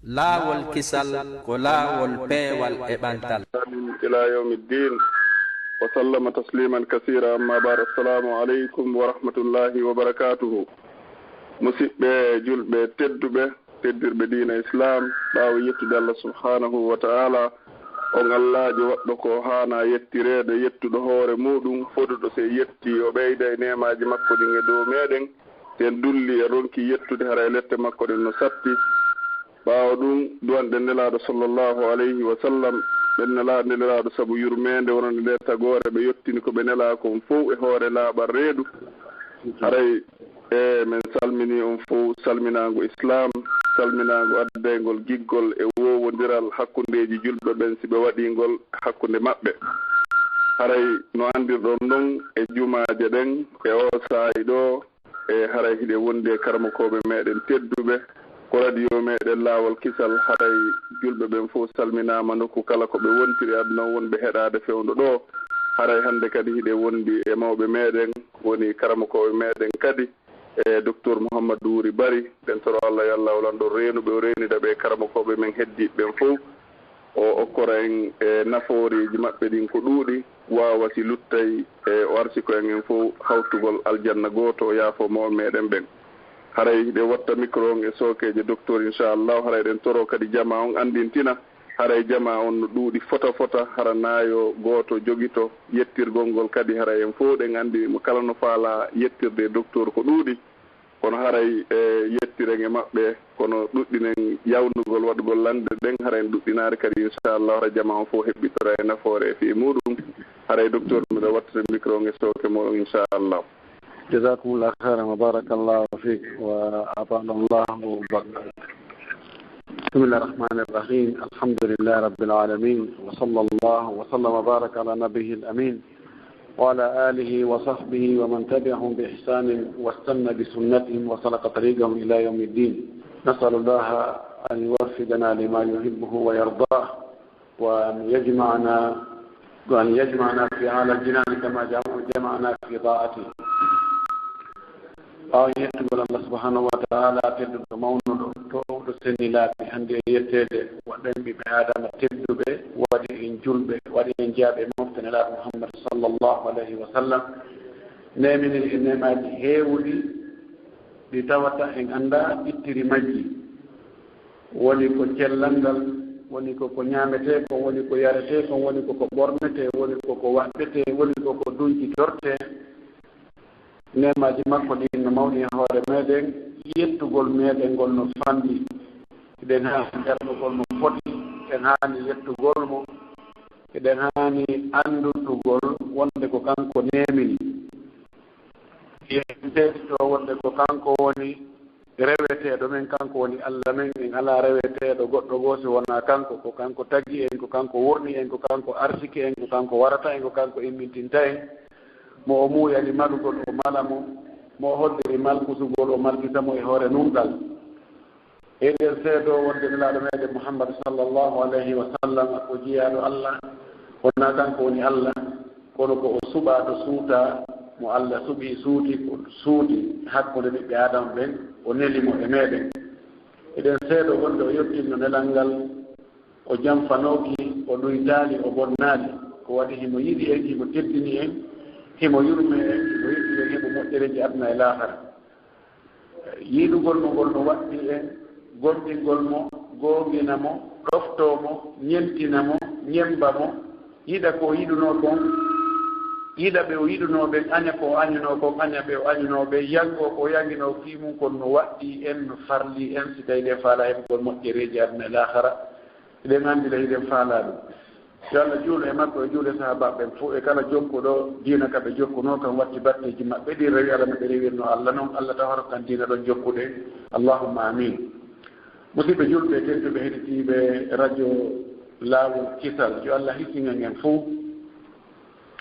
laawol kisal ko laawol peewal e ɓantal. ila yawmiddin wa sallama tasliman kasira amma ba'd. Assalamu aleykum wa rahmatullahi wa barakatuhu. Musidɓe julɓe teddirɓe diina islam, ɓaawo yettude Allah subhanahu wa ta'ala on Allahjo waɗɗo ko haana yettirede, yettuɗo hoore muɗum foduɗo se yetti o ɓeyda e nemaji makko ɗin e dow meɗen, sen dulli e ronki yettude hara e lette makko ɗin no satti. ɓaawo ɗum duwanɗe nelaɗo sallllahu alayhi wa sallam, ɓen nelaɗo nelaɗo saabu yurmede wonande nde tagore ɓe yettini ko ɓe nela kon fof e hoore laaɓal reedu. haray min salmini on fof salminago islam, salminago addaygol giggol e wowodiral hakkundeji julɓe ɓen si ɓe waɗigol hakkunde maɓɓe. haray no andirɗon ɗon e jumaje ɗen e o saayi ɗo e haray hiɗe wondi e karmakoɓe meɗen tedduɓe ko radio meɗen laawol kisal. haray julɓe ɓen fof salminama nokku kala ko ɓe wontiri aduna wonɓe heɗade fewndo ɗo. haray hande kadi hiɗe wondi e mawɓe meɗen woni karmakoɓe meɗen kadi e docteur Mouhamadou Wuri Bari, ɓen toro Allah yo Allah wolan ɗo reenuɓe o reenida ɓe karmakoɓe men heddiɓe ɓen fof o okkora en e nafooriji maɓɓe ɗin ko ɗuuɗi wawa si luttay e o arsi ko en fof hawtugol aljanna goto o yaafo mawɓe meɗen ɓen. haray ɗe watta micro on e sokeje docteur inchallah. haray ɗen toro kadi jama on andintina, haray jama on no ɗuuɗi fota hara naayo goto joguito yettirgol ngol kadi haray en fof ɗen andi mo kala no faala yettirde docteur ko ɗuuɗi, kono haray e yettiren e maɓɓe kono ɗuɗɗinen yawnugol waɗugol lande ɗen haray en ɗuɗɗinare kadi inchallah. hara jama on fof heɓɓitora e nafoore e fi muɗum. haray docteur miɗo wattata micro on e soke moɗon inchallah. جزاكم الله خيرا وبارك الله فيك وأطال الله وبركاته. بسم الله الرحمن الرحيم. الحمد لله رب العالمين، وصلى الله وسلم وبارك على نبيه الأمين وعلى آله وصحبه ومن تبعهم بإحسان واستنى بسنتهم وسلك طريقهم إلى يوم الدين. نسأل الله أن يوفقنا لما يحبه ويرضاه وأن يجمعنا في أعلى الجنان كما جمعنا في طاعته. yettugol Allah subhanahu wa ta'ala tedduɗo mawnuɗo towɗo senni laaɓi hannde e yettede waɗen ɓiɓɓe adama tedduɓe waɗi en julɓe waɗi en jaaɓe mofte nelaaɗo Muhammad sallallahu alayhi wa sallam neminin e nemaji heewuɗi ɗi tawata en annda ittiri majji. woni ko cellangal, woni koko ñaamete ko, woni ko yarete ko, woni koko ɓornete, woni koko waɗɗete, woni koko duñcitorte. nemaji makko ɗin no mawni e hoore meɗen. yettugol meɗen ngol no fandi, eɗen haani ƴerɗugol mo foti, en haani yettugol mo, eɗen haani andutugol wonde ko kanko nemini. yettede to wonde ko kanko woni reweteɗo men, kanko woni Allah men. en ala reweteɗo goɗɗo goosi wona kanko. ko kanko tagi en, ko kanko wurni en, ko kanko arsiki en, ko kanko warata en, ko kanko immintinta en. mo o muuyani malugol o mala mo o hoddiri malkusugol o malkitamo e hoore nunɗal. e nder seedo wonde nelaaɗo meɗen Muhammad sallllahu alayhi wa sallam ko jiyaɗo Allah, wona kanko woni Allah, kono ko o suɓa to suuta mo Allah suɓi suuti ko suuti hakkude ɓiɓɓe adama ɓen, o nelimo e meɗen. eɗen seedo wonde o yettinno nelal ngal, o jamfanoki, o ɗoytaali, o bonnaali, ko waɗi himo yiɗi en, himo teddini en, himo yurme en, himo yiɗi en, himo moƴƴereji aduna e lahara. yiɗugol mo ngol no waɗɗi en, gonɗingol mo, goongina mo, ɗoftomo, ñentina mo, ñemba mo, yiɗa ko yiɗuno kon, yiɗa ɓe o yiɗuno ɓen, aña ko añuno kon, aña ɓe o añuno ɓe, yango ko yangino fimum kon no waɗɗi en, no farli en, si tawi ɗen faala heɓugol moƴƴereji aduna e lahara. eɗen anndira hiɗen faala ɗum. yo Allah juulo e makko e juuɗe sahabaɓe ɓen fof e kala jokkuɗo diina ka ɓe jokkuno kan watti batteji maɓɓe ɗi rewi ala no ɓe rewirno Allah noon. Allah tawata kan diina ɗon jokkuɗe. allahumma amin. musidɓe julɓe tedduɓe heɗitiɓe radio laawol kisal, yo Allah hissinen en fof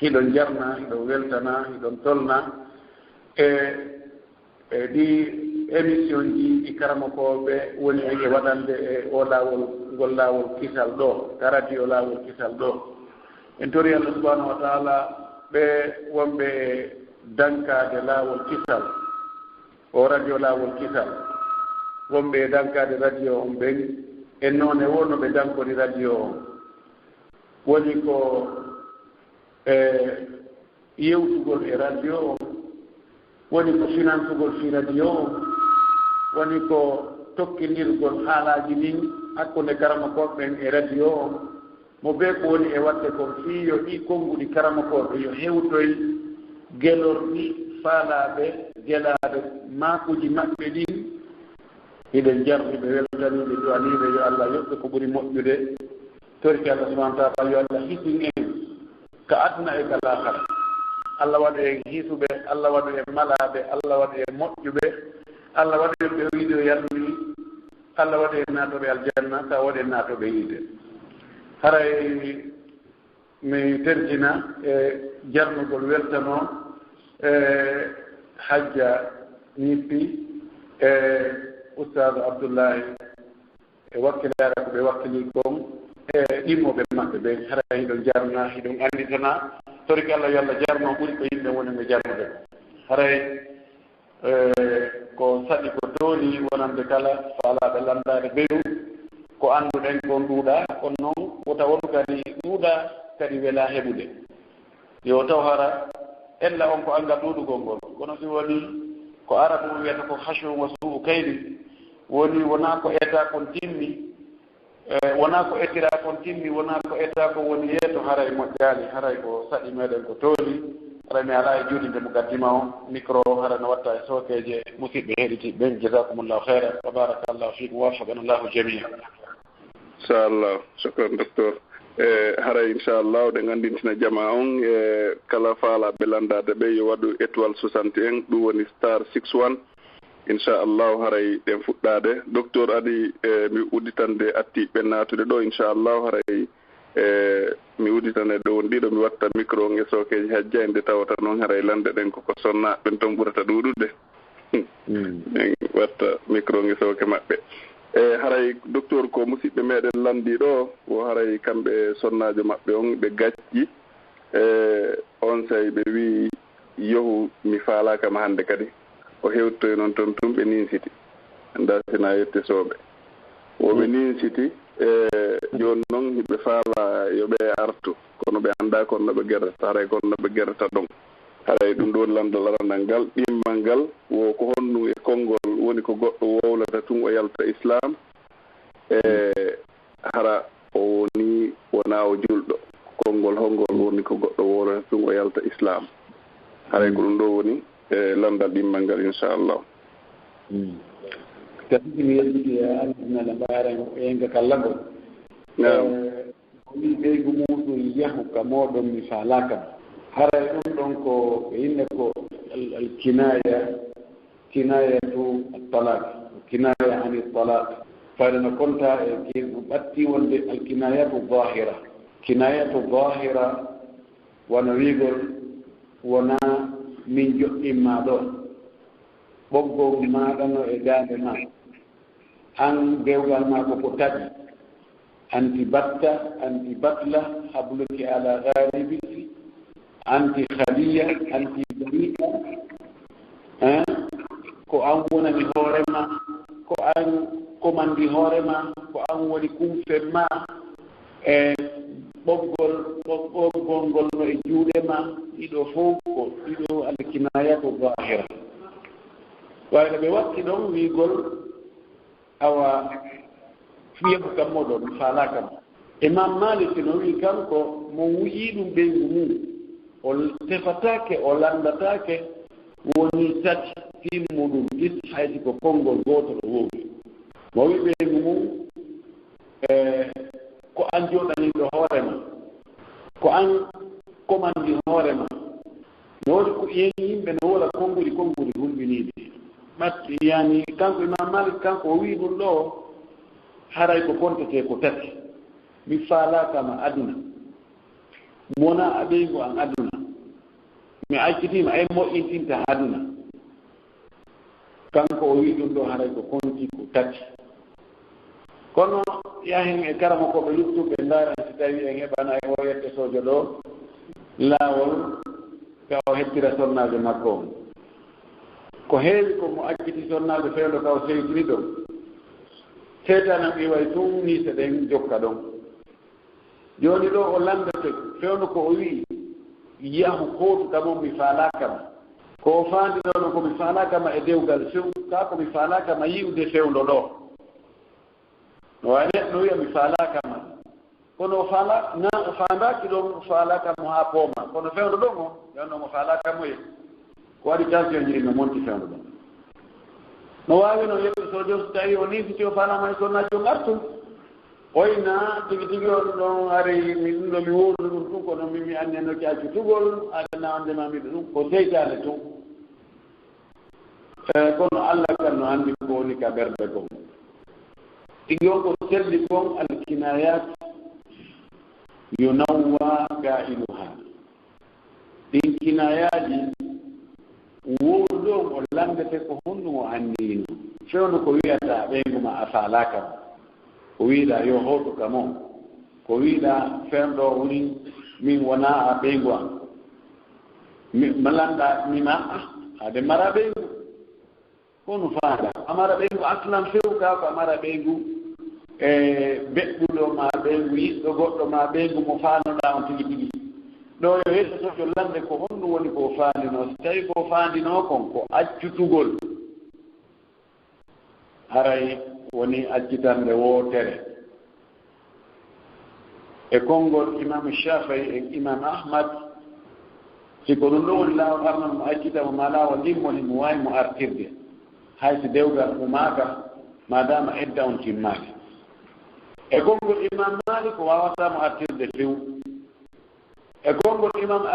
hiɗon jarna, hiɗon weltana, hiɗon tolna e ɗi émission ji ɗi karamakoɓe woni e waɗande e o laawol ngol laawol kisal ɗo, ka radio laawol kisal ɗo. en tori Allah subhanahu wa ta'ala ɓe wonɓe dankade laawol kisal, o radio laawol kisal, wonɓe dankade radio on ɓen e noon e wonno ɓe dankori radio o woni ko yewtugol e radio o woni ko financegol fi radio o woni ko tokkindirgol haalaji ɗin hakkunde karamakoɓeɓen e radio o mo ɓe ko woni e wadde kon fii yo ɗi konnguɗi karamakoɓe yo hewtoy gelorɗi faalaɓe gelaɓe maakuji maɓɓe ɗin hiɗen jarɗi ɓe weltaniɓe duwaniɓe yo Allah yoɓɓe ko ɓuri moƴƴude torki Allah subahana taala yo Allah hisin en ka aduna e ka lahara Allah waɗu e hiisuɓe Allah waɗu e malaɓe Allah waɗu e moƴƴuɓe Allah waɗu e ɓe wiiɗo yalluyi Allah waɗu e naatoɓe aljanna taw waɗu e naatoɓe yiide haray mi terjina e jarnugol weltano hajja ñippi e oustad Abdoullahi e wakkilare ko ɓe wakkili kon e ɗimmoɓe maɓɓe ɓe hara hiɗon jarna hiɗon anditana toriki Allah yo Allah jarno ɓuri ko yimɓe woni ɓe jarnude haray ko saɗi ko tooli wonande kala faalaɓe landade ɓeyu ko annduɗen ko nduuɗa kono noon wota won kadi ɗuuɗa kadi wela heɓude yo taw hara ella on ko angal ɗuuɗugol ngol kono si woni ko arabu wiyata ko hashu wa suu kaydi woni wona ko eta kon timmi wona ko ettira kon timmi wona ko etta ko woni yeeto haray moƴƴaali haray ko saɗi meɗen ko tooli haray mi ala e juuɗinde mo gaddima o micro o hara no watta e sookeje musidɓe heɗiti ɓen jasakumullahu heyra wa barakallahu fikum wafaganallahu jamia inchallah shukran docteur haray inchallah ɗe gandintina jama on e kala faalaɓe landade ɓe yo waɗu étoile 61 ɗum woni star 61 inchallahu haray ɗen fuɗɗade docteur adi mi udditande atti natude ɗo inchallahu haray mi udditane ɗo won ɗiɗo mi watta micro nge sokeji hajja nde tawata noon haray lande ɗen koko sonna ɓen toon ɓurata ɗuɗude watta micro nge soke maɓɓe haray docteur ko musidɓe meɗen landiɗo o haray kamɓe sonnajo maɓɓe on ɓe gacci on say ɓe wi yohu mi faalakama hande kadi o hewtoy noon toon tum ɓe ninsiti anda sina yette soɓe woɓe ninsiti joni noon hiɓe faala yoɓe artu kono ɓe anda kono ɓe guerrata haray kono ɓe guerrata ɗon haray ɗum ɗo landal arandal ngal ɗimmal ngal wo ko honnu e konngol woni ko goɗɗo wowlata tun o yalta islam hara o woni wona o julɗo konngol hongol woni ko goɗɗo wowlata tun o yalta islam haray ko ɗum ɗo woni landal ɗimmal ngal inchallah kadi mi yalliɗi e andinala mbaren yenga kallagol komi ɓeygu muɗum yahu ka moɗon mi faalakam haray ɗum ɗon ko yimɓe ko kinayatu talaq kinaya ani talaq fayno konta e ɓatti wonde alkinayatu zahira kinayatu zahira wona wiigol wona min joɗɗinma ɗo ɓoggol maɗano e dande ma an dewgal ma koko taƴi anti batta anti batla habluki ala ghalibisi anti khaliya anti bari'a ko an wonani hoorema ko an komandi hoorema ko an woni kumfe ma e ɓoggol ngol no e juuɗe ma ɗiɗo fof ko ɗiɗo alkinaya ko zahira wayno ɓe watti ɗon wiigol awa fiyaku kam moɗo ɗum faalakam imam malik no wi kanko mo wuyii ɗum ɓeygu mum o tefatake o landatake woni tati timmuɗum ɗis haysi ko konngol goto ɗo wowi mo wi ɓeygu mum ko an joɗaniɗo hoorema ko an komandi hoorema no woni ko yen yimɓe no wola konnguli hulɓiniɗi matti yani kanko imam malik kanko o wi ɗum ɗo haray ko kontete ko tati mi faalakama aduna mona a ɓeygu an aduna mi accitima ay moƴƴintinta aduna kanko o wi ɗum ɗo haray ko konti ko tati kono yahen e karama koɓe luttuɓe ndaara si tawi en heɓana e o yette sojo ɗo laawol ka o hettira sonnajo makko on ko heewi ko mo acciti sonnajo fewɗo ka o seytiri ɗo seetana ɓiway tun ni se ɗen jokka ɗon joni ɗo o landete fewno ko o wii yiyahu hootuka mon mi faalakama ko o faandiɗono komi faalakama e dewgal few ka komi faalakama yiwde fewndo ɗo no wawi neɗɗo wiya mi faalakama kono o faandaki ɗon faalakamo ha pooma kono fewndo ɗon o yawno mo faalakamo ye ko waɗi tension jiri no monti fewndo ɗon no wawi no yeɓi so jom so tawi o nifiti o faalama e sonna jom artum oyna tigi tigi on ɗon ari mi ɗum ɗo mi wowlu ɗum ɗum kono mi anneno ki accutugol adana ondemamiɗo ɗum ko seytane tun kono allah kan no anndi ko woni ka ɓerde kon tigi on ko selli kon alkinayat yunawwa ga'iluha ɗin kinayaji wowɗon o landete ko honɗum o anndino fewno ko wiyata ɓeyguma a faalakam ko wiiɗa yo hootu ka mon ko wiiɗa fenɗo woni min wona a ɓeygu am malanɗa mima hade mara ɓeygu kono faada amara ɓeygu aslan few ka ko amara ɓeygu e beɗɗuɗo ma ɓeygu yiɗɗo goɗɗo ma ɓeygu mo faanoɗa on tigi tigi ɗo yo yettototo lande ko honɗum woni ko faandino so tawi ko faandino kon ko accutugol haray woni accitande wootere e konngol imam Shafii e imam Ahmad siko ɗum ɗo woni laawol arnol mo accitamo ma laawol limmol mo wawi mo artirde hay so dewgal umaaka madama edda on timmaaki e konngol imam Malik ko wawata mo artirde few e konngol imam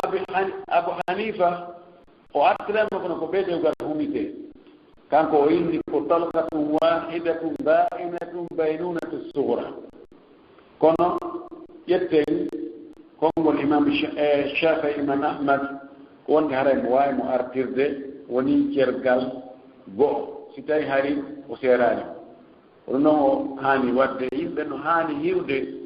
Abu Hanifa o artirama kono ko ɓe dewgal umite kanko o indi ko talqatun wahidatun ba'inatun baynunatu sughra kono yetten konngol imam Shafii imam Ahmad ko wonde haray mo wawi mo artirde woni cergal go'o si tawi hari o seerani kono noon o haani wadde yimɓe no haani hiwde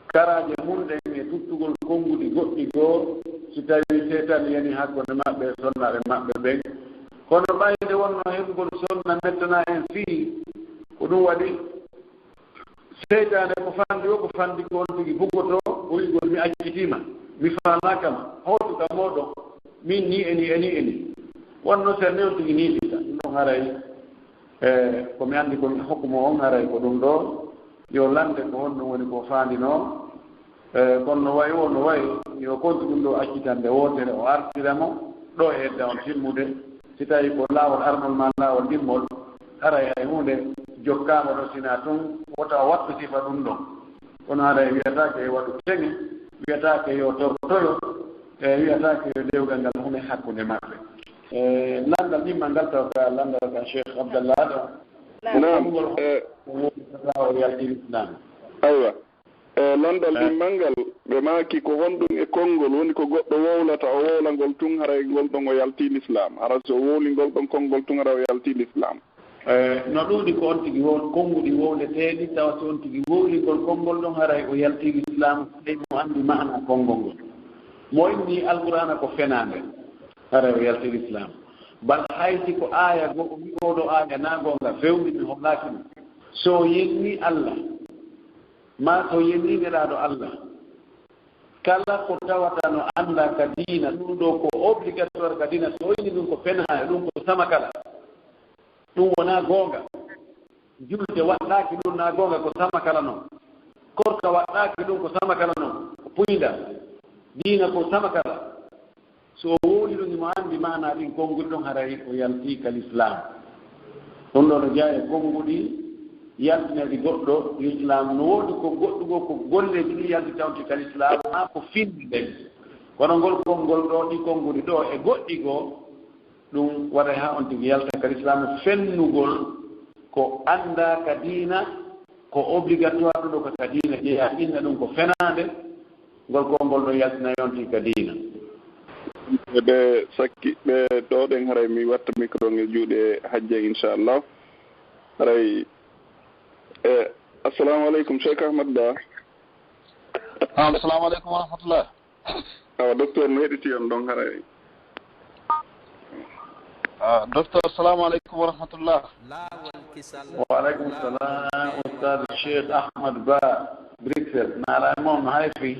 karaje munɗen e tuttugol konnguɗi goɗɗi goo si tawi seetan yani hakkunde maɓɓe sonnaɓe maɓɓe ɓen kono ɓayde wonno heɓugol sonna mettana en fii ko ɗum waɗi seytane ko fandi o ko fandi ko on tigi buggoto o wigol mi accitima mi faalakama hootuka moɗo min ni eni wonno serne on tigi niilita ɗum haray komi anndi komi hokkumo on haray ko ɗum ɗo yo lande ko honɗum woni ko faandino kono no wayi o no wayi yo konti ɗum ɗo accitande wootere o artiramo ɗo e edda on timmude si tawi ko laawol arnol ma laawol ɗimmol haray hay hunde jokkama ɗo sina tun wota wattu sifa ɗum ɗon kono haray wiyatake e waɗu teŋe wiyatake yo tortoyo wiyatake yo dewgal ngal hume hakkunde maɓɓe landal ɗimmal ngal taw ka landal ka Cheikh Abdallah ɗo laawol yaltir islam aywa landal ɗimmal ngal ɓe maaki ko honɗum e konngol woni ko goɗɗo wowlata o wowlangol tun haray ngol ɗon o yalti l'islam hara so wowlingol ɗon konngol tun hara o yalti l'islam no ɗuuɗi ko on tigi konnguɗi wowleteeɗi tawa so on tigi wowligol konngol ɗon haray o yalti l'islam tawi mo anndi maana konngol ngol mo inni alqur'ana ko fenaande haray o yalti l'islam bal hayti ko aya oɗo aya nagonga fewni mi hollaki ɗum so yenni Allah ma so yenniɗeɗaɗo Allah kala ko tawata no anda ka diina ɗum ɗo ko obligatoire ka diina so oyni ɗum ko fenha ɗum ko sama kala ɗum wona goonga julde waɗɗaki ɗum na goonga ko sama kala noon korka waɗɗaki ɗum ko sama kala noon ko puyda diina ko sama kala so o wowli ɗum imo anndi mana ɗin konnguɗi ɗon haray o yalti kal islam ɗum ɗo no jeeya e konnguɗi yaltineɗi goɗɗo l'islam no woodi ko goɗɗugo ko golleji ɗi yalti tawti kal islam ha ko finde ɗen kono ngol konngol ɗo ɗi konnguɗi ɗo e goɗɗi goo ɗum waɗa ha on tigi yalta kal islam fennugol ko annda ka diina ko obligatoire ɗum ɗo ko ka diina jeeya inna ɗum ko fenade ngol konngol ɗo yaltina yonti ka diina ɓe sakki ɓe ɗo ɗen haray mi watta micro ngel juuɗe hajje inchallah haray assalamu aleykum Cheikh Ahmad Ba. Assalamu aleykum wa rahmatullah. Awa docteur no heɗiti on ɗon haray دكتور السلام عليكم ورحمة الله. وعليكم السلام أستاذ الشيخ أحمد با بريكسل نعلم مون هاي في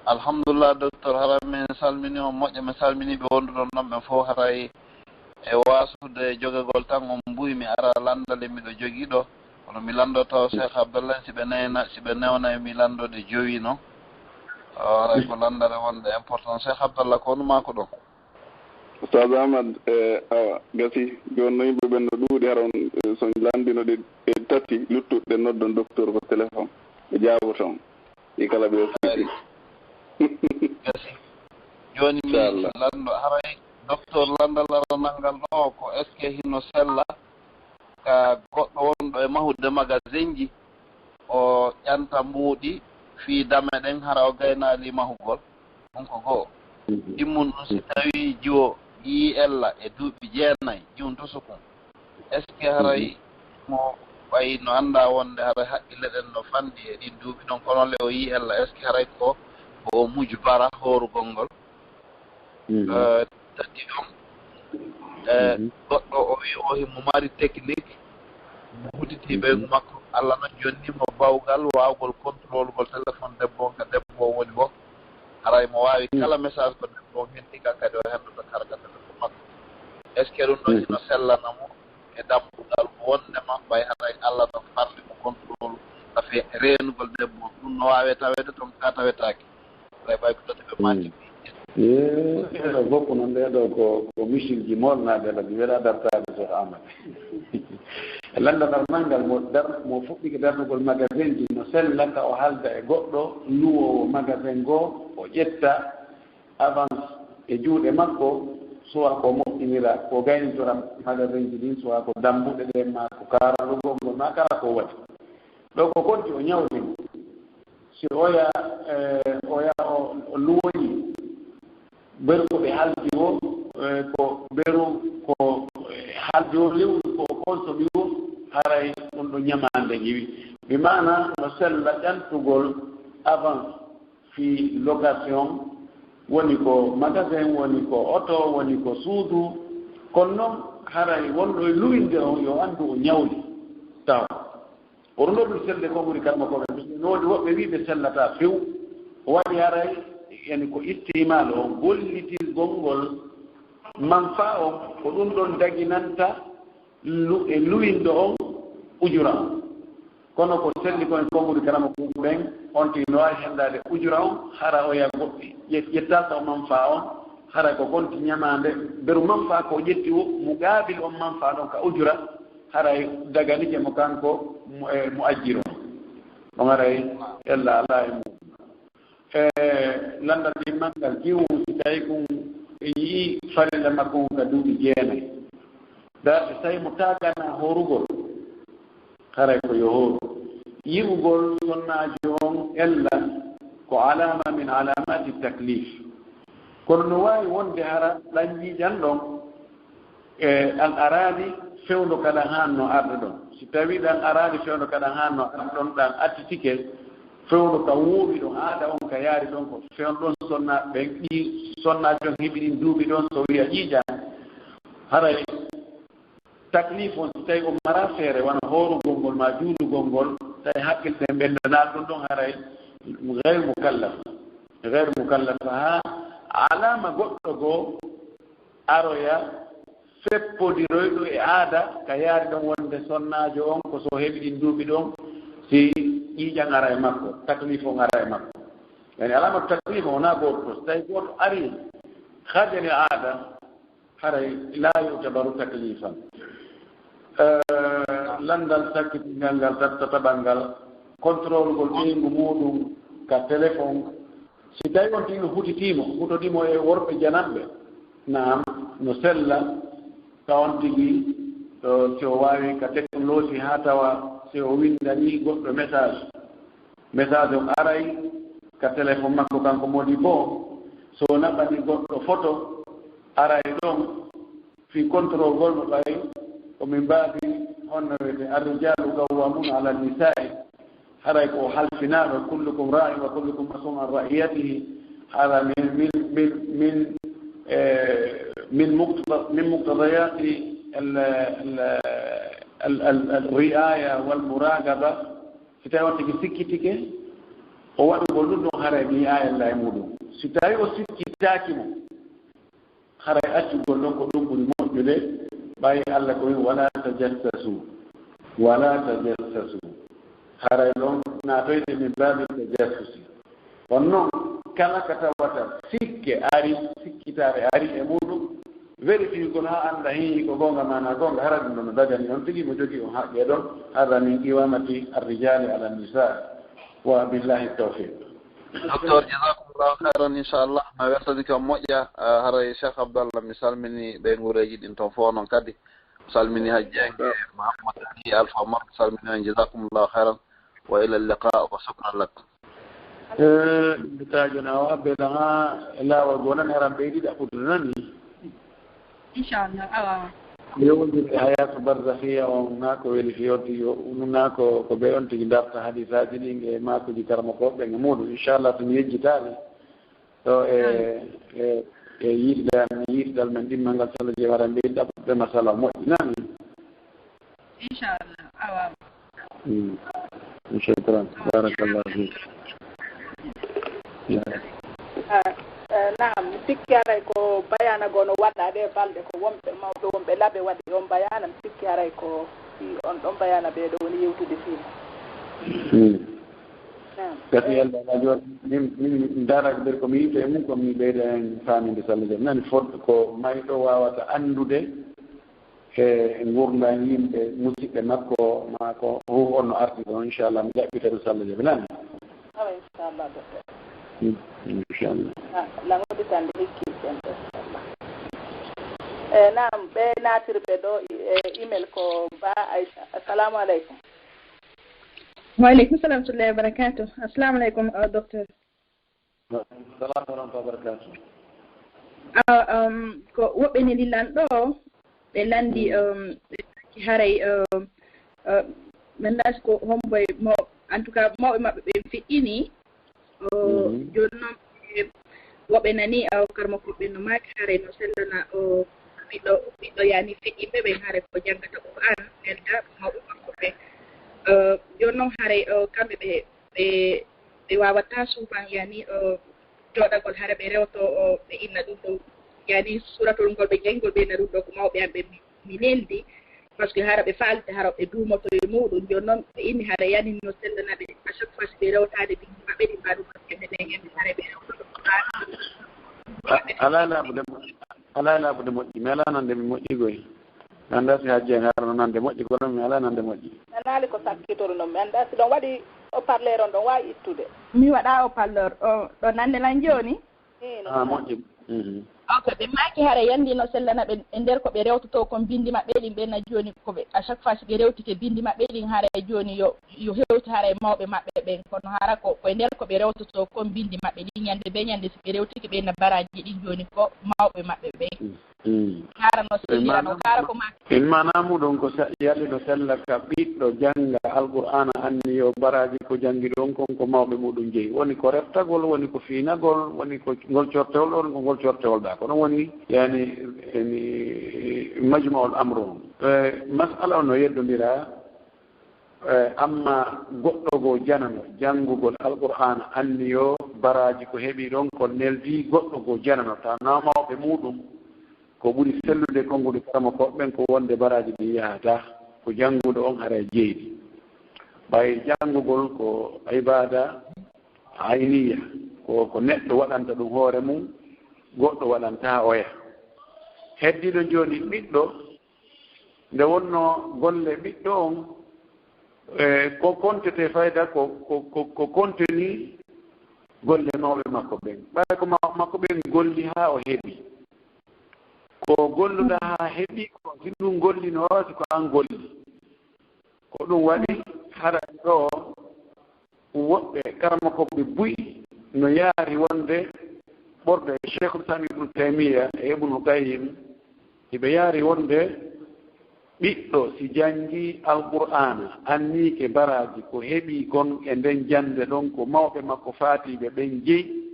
الحمد لله دكتور هرم سالميني وموجة مسالميني بوندو نم فو هراي واسود جوجا غولتان مبوي مي أرى لاندا لمي دو جوجي دو ولو ميلاندو تاو شيخ عبد الله سيبنيونا ميلاندو دي جوي نو هراي كو لاندا روان دي امبورتان شيخ عبد الله كونو ماكو دو Ustaz Ahmad awa gasi joni noyi ɓe ɓenno ɗuuɗi haron so landinoɗe tati luttuɗe noddon docteur ko téléphone ɓe jaaboton ɗi kala ɓe fiti gasi joni mi lando haray docteur landal aranangal ɗo ko est ce que hino sella ka goɗɗo wonɗo e mahude magasin ji o ƴanta mbuuɗi fii dame ɗen hara o gaynaali mahugol ɗum ko goo ɗimmun ɗum si tawi jiwo yi ella e duuɓi jeenayi jiwon tusukun est ce que haray mo ɓayi no annda wonde haray haqqille ɗen no fanndi e ɗin duuɓi ɗon kono le o yi ella est ce que haray ko o muju bara hoorugol ngol tati ɗon goɗɗo o wi o himo mari technique huditiɓe makko allah no jonnimo bawgal waawgol contrôle gol téléphone debbo ka debbo woni fof haray mo waawi kala message ko debbo o hentika kadi o hennduɗo karga téléphone makko est ce que ɗum ɗo hino sellanamo e dambugal wondema ɓay haray allah no farli mo contrôle tafi reenugol debbo ɗum no waawe tawede toon ka tawetaki haray ɓay ko tati ɓe mati ɗo bokku noon ɗeɗo ko misil ji molnaɗe ɗo ɗi weɗa dartade Cheikh Ahmad landanal nanngal mo fuɗɗike darnugol magasin ji no sellaka o halda e goɗɗo luwowo magasin goo o ƴetta avance e juuɗe makko soit ko moƴƴinira ko gaynitora magasin ji ɗin soit ko dambuɗe ɗe ma ko karalugol ngol ma kala ko waɗi ɗo ko konti o ñawdin si oya o luwoyi beru ko ɓe haldi o ko beru ko haldi o lewru ko consomi o haray ɗum ɗo ñamande ƴiwi bi mana no sella ƴantugol avance fi location woni ko magasin woni ko auto woni ko suudu kono noon haray wonɗo e luwinde o yo anndu o ñawli taw oɗo ɗo ɗum selde ko ɓuri karma ko ɓe no woodi woɓɓe wiɓe sellata few o waɗi haray yani ko istimal o gollitirgol ngol manfa o ko ɗum ɗon daginanta e luwindo on ujura on kono ko selli kon komɓuri karama kuuɓu ɓen on ti no wawi hendade ujura on hara o ya goɗɗi ƴettata o manfa on hara ko konti ñamande beru manfa ko ƴetti o mo gaabil on manfa ɗon ka ujura haray daganike mo kanko mo ajjiro on haray ella ala e mum landal ɗimmangal jiwu si tawi kum yii farilla makko ka duuɓi jeenayi da so tawi mo tagana horugol haray ko yo hooru yi'ugol sonnaji on ella ko alama min alamati taklif kono no wawi wonde hara ɗanjiijan ɗon an arani fewndo kada hanno arde ɗon si tawi ɗan arani fewndo kada hanno arde ɗon ɗan attitike fewndo ka wuuɓi ɗon aada on ka yaari ɗon ko fewn ɗon sonna ɓen ɗi sonnaji on heɓi ɗin duuɓi ɗon so wiya ƴiijan haray taklif on so tawi o mara feere wona hoorugol ngol ma juulugol ngol tawi hakkille mbendanaal ɗum ɗon haray gayre mukallafa ha alama goɗɗo goo aroya feppodiroyɗo e aada ka yaari ɗon wonde sonnajo on ko so heɓi ɗin duuɓi ɗon si ƴiiƴan ara e makko taklif on ara e makko yani alama taklif wona goɗɗo so tawi goɗɗo ari hajani aada haray la yutabaru taklifan landal sakkitingal ngal tattaɓal ngal contrôle ngol ɓeygu muɗum ka téléphone si tawi on tino hutotimo e worɓe jananɓe naam no sella ka on tigi si o wawi ka technologie ha tawa si o windani goɗɗo message on aray ka téléphone makko kanko modi bo so naɓani goɗɗo photo aray ɗon fi contrôle gol no ɓay ومن باب هن الرجال قوامون على النساء حرك وحلفنا وكلكم راع وكلكم مسؤول عن رعيته هذا من مقتضيات الرعاية والمراقبة في تاوتك سكتك هو نقول له خرابي آية الله يمودو ستاي وسكتاكمو خرابي أشغل له كلهم بالموجود باي الله كوي ولا تجسسوا خرابي لهم نافذ من باب التجسس ونو كما كتبت sikkitare ari e muɗum vérifie kono ha anda hi ko gonga mana gonga hara ɗum ɗon dagani on tigi mo jogi o haqqe ɗon hada min qiwamati arrijali ala nisa wa billahi tawfiq. Docteur jazakumullahu khairan inchallah ma wertadi ko moƴƴa haray Cheikh Abdallah mi salmini ɓe ngureji ɗin toon fof noon kadi salmini hajjenge Mahamadou Ali Alpha Mar salmini on jazakumullahu khairan wa ila liqa wa shukran lak. بتاجنا وابلغا لا وغونا نرام بيدي دا فدرني ان شاء الله يوم دي حياه برزخيه وناكو ولفيوتي وناكو كوبيون تي دافتا حديثات دي ماكو دي كرمكو بن مودو ان شاء الله تني جيتالي تو ييدال من دي مانغال سالو جي وارام بي دا مساله مو نان ان شاء الله شكرا بارك الله فيك. Naam sikkiaray ko bayana gono waɗaɗe balɗe ko wonɓe mawɓe wonɓe laɓe waɗi on bayana mi sikkiaray ko on ɗon bayana ɓeɗo woni yewtude fiima. Gati Allah na jot min darak ɓer komi yimɓe e mum komi ɓeyda en faminde sallah jam nani fodde ko mayɗo wawata andude e gurdan yimɓe musidɓe makko ma ko onno arti ɗon inchallah mi jaɓɓitata sallah jam nani inchallah docteur inchallah langode tande hikkite inchallah naam ɓe natirɓe ɗo email ko ba Aïcha assalamu aleykum. Waaleykum salam wa rahmatullahi wa barakatuh. Assalamu aleykum docteur. Salam wa rahmatullahi wa barakatuh. Ko woɓɓe ne lillan ɗo ɓe landi haray min lasi ko homboye en tout cas mawɓe maɓɓe ɓe fiɗɗini joni noon woɓɓe nani karmakoɓe no maaki haray no sellana ɓiɗɗo yani feƴƴiɓe ɓe haray ko janggata Qur'an nelda mawɓe makko ɓe joni noon haray kamɓe ɓe wawata souvent yani joɗagol haray ɓe rewto ɓe inna ɗum ɗo yani suratol ngol ɓe janngol ɓe inna ɗum ɗo ko mawɓe am ɓe mi neldi par ce que hara ɓe faalde hara ɓe duumoto e muɗum joni noon ɓe inni hara yani no sellanaɓe à chaque fois si ɓe rewtade bindi maɓɓe ɗi mbaɗum par ce que minen yimɓe hara ɓe rewtoto ala laaɓude moƴƴi mi ala nande mi moƴƴi goy mi annda si hajji en harano nande moƴƴi kono mi ala nande moƴƴi nanaali ko sakkitoro noon mi annda si ɗon waɗi o parleur on ɗon wawi ittude mi waɗa o parleur ɗo nande lan joni moƴƴi ok ɓe maaki hara yandi no sellana ɓe e nder ko ɓe rewtoto kon bindi maɓɓe ɗin ɓenna joni koɓe à chaque fois si ɓe rewtike bindi maɓɓe ɗin hara joni yo hewti hara e mawɓe maɓɓe ɓen kono hara koye nder ko ɓe rewtoto kon bindi maɓɓe ɗin ñande be ñande si ɓe rewtike ɓenna baraji ɗin joni ko mawɓe maɓɓe ɓen hara no sellirano hara ko maaki in manamuɗon ko yalli no sella ka ɓiɗɗo jangga alqur'ana anni yo baraji ko janggi ɗon kon ko mawɓe muɗum jeeyi woni ko reftagol woni ko fiinagol woni ko ngol cortewol ɗon ko ngol cortewol ɗa kono woni yani majmaul amre on masala o no yeddodira amma goɗɗo go janano janngugol alqur'ana anni yo baraji ko heeɓi ɗon ko neldi goɗɗo go janano ta na mawɓe muɗum ko ɓuri sellude konngude karama koɓɓen ko wonde baraji ɗi yahata ko janngude on hara jeyɗi ɓay janngugol ko ibada ayniya ko neɗɗo waɗanta ɗum hoore mum goɗɗo waɗanta oya heddiɗo jooni ɓiɗɗo nde wonno golle ɓiɗɗo on ko kontete fayda ko konteni golle mawɓe makko ɓen ɓay ko makko ɓen golli haa o heɓi ko golluɗa haa heɓi ko si ɗum golli no wawti ko an golli ko ɗum waɗi hara ɗo woɓɓe karama koɓe buy no yaari wonde ɓorde cheikhul islam ibnu taymia e ibnu qayyim hiɓe yaari wonde ɓiɗɗo si janngi alqur'ana anniike baraji ko heɓi kon e nden jande ɗon ko mawɓe makko faatiɓe ɓen jeyi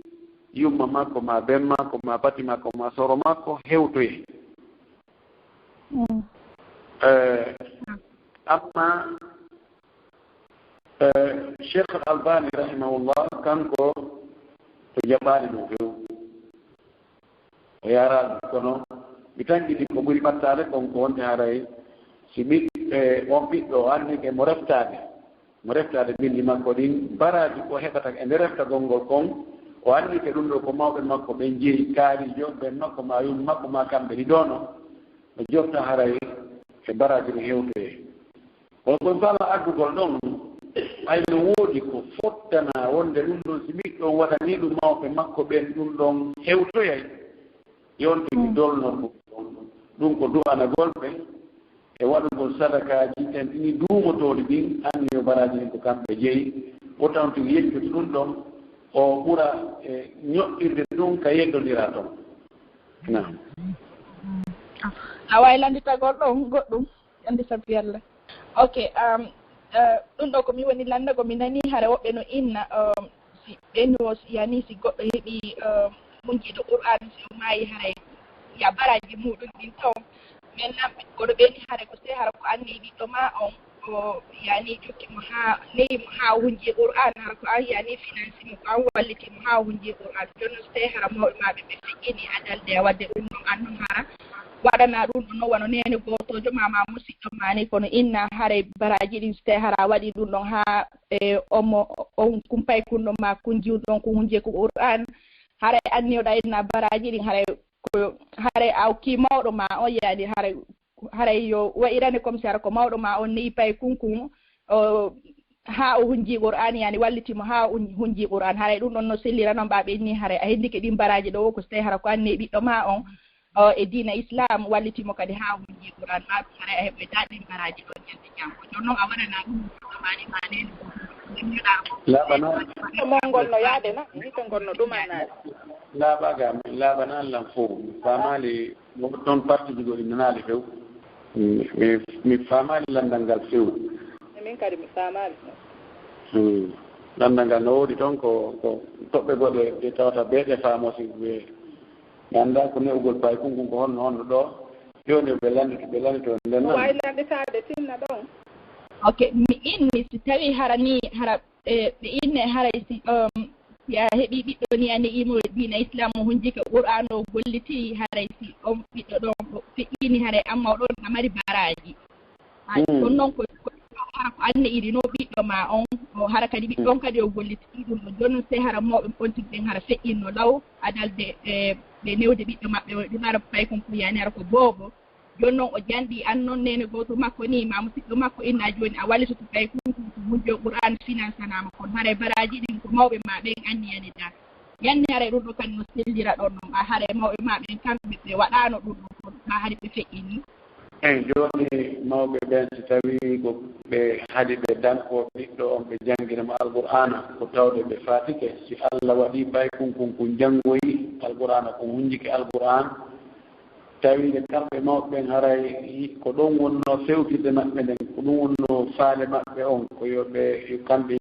yumma makko ma ben makko ma bati makko ma soro makko hewtoye أما الشيخ الألباني رحمه الله كان كو تجبالي نوفيو ويارا كنو بتانجي دي كموري بطالة كون هاراي سيبيت ومبيت لو أني مرفتade bindi makko din baraji ko heɓata e nderefta gongol kon o anni ke ɗum ɗo ko mawɓe makko ɓe jeeyi kaarijo ɓe makko ma yum makko ma kamɓe ɗi ɗono ɓe jofta haray e baraji no hewtoye on koye mbama addugol ɗon ayno woodi ko fottana wonde ɗum ɗon si ɓiɗɗon waɗani ɗum mawɓe makko ɓen ɗum ɗon hewtoyay yontimi dolno ɗum ko du'anagol ɓe e waɗugol sadakaji en ɗini duumotoɗi ɗin anni yo baraji ɗin ko kamɓe jeeyi o tawti yejjude ɗum ɗon o ɓura e ñoƴƴirde ɗum ka yeddodira toon nam a wawi landitagol ɗon goɗɗum andi sabi allah ok ɗum ɗo komi woni landago mi nani hara woɓɓe no inna si ɓeno yani si goɗɗo heeɓi munjiɗo qur'an si o maayi haray ya baraji muɗum ɗin taw maintenant koɗo ɓeni hare ko se hara ko anni ɓiɗɗo ma on o yani jokkimo ha neyi mo ha hunji qur'an hara ko an yani finance mo ko an wallitimo ha hunji qur'an jonno se hara mawɓe maɓe ɓe fiƴƴini adalde a wadde ɗum ɗon annon hara waɗana ɗum ɗon no wano nene gotojo mama musidɗo mani kono inna haray baraji ɗin so tawi hara waɗi ɗum ɗon ha omo on kumpay kunɗo ma kunjiw ɗon ko hunji ko qur'an haray anni oɗa inna baraji ɗin haray ko haray aw ki mawɗo ma on yaani haray yo wayirane comme si hara ko mawɗo ma on neyi pay kunkun ha o hunji qur'an yani wallitimo ha hunji qur'an haray ɗum ɗon no sellira noon mbaɓe ni haray a hendike ɗin baraji ɗo ko so tawi hara ko anni ɓiɗɗo ma on e diina islam wallitimo kadi ha hunji qur'an ma ɗum haray a heɓoyta ɗin baraji ɗon ñande jango jon noon a waɗana ɗum mani manene mongol no yaade na hito gonno ɗumanade laaɓaga min laaɓana allah fof famali toon parti ji goɗi nanali few mi famali landal ngal few min kadi mi famali landal ngal no woodi toon ko toɓɓe goɗe ɗe tawata beeɗe famosi ɓe mi annda ko newgol pay kunkum ko honno ɗo joni ɓe landito nden noon wawi landitade tinna ɗon ok mi inni si tawi hara ni hara ɓe inne haray si ya heɓi ɓiɗɗo ni ane imo diina islam o hunji ko qur'an o golliti haray si on ɓiɗɗo ɗon feƴƴini haray amma o ɗon amari baraji ɗon noon ko hara ko anne iri no ɓiɗɗo ma on o hara kadi ɓiɗɗon kadi o golliti ɗum ɗo jonnon se hara mawɓe pontirɗen hara feƴƴinno law adalde ɓe newde ɓiɗɗo maɓɓe o ɗum hara pay kon ko yani hara ko boobo joni noon o janɗi an noon nene goto makko ni ma musidɗo makko inna joni a wallitoto pay kunkum ko hunjo qur'an finance anama kono haray baraji ɗin ko mawɓe ma ɓen anniyani da yanni haray ɗum ɗo kadi no sellira ɗon noon ɓa haray mawɓe ma ɓen kamɓe ɓe waɗano ɗum ɗon kono ɓa haade ɓe feƴƴini eyi joni mawɓe ɓen so tawi ko ɓe haade ɓe danko ɓiɗɗo on ɓe jangguinamo alqur'ana ko tawde ɓe fatike si allah waɗi pay kunkum ko janggoyi alqur'ana ko hunjike alqur'an tawi kamɓe mawɓe ɓen haray ko ɗon wonno fewtide maɓɓe nden ko ɗum wonno faale maɓɓe on ko yoɓe kamɓe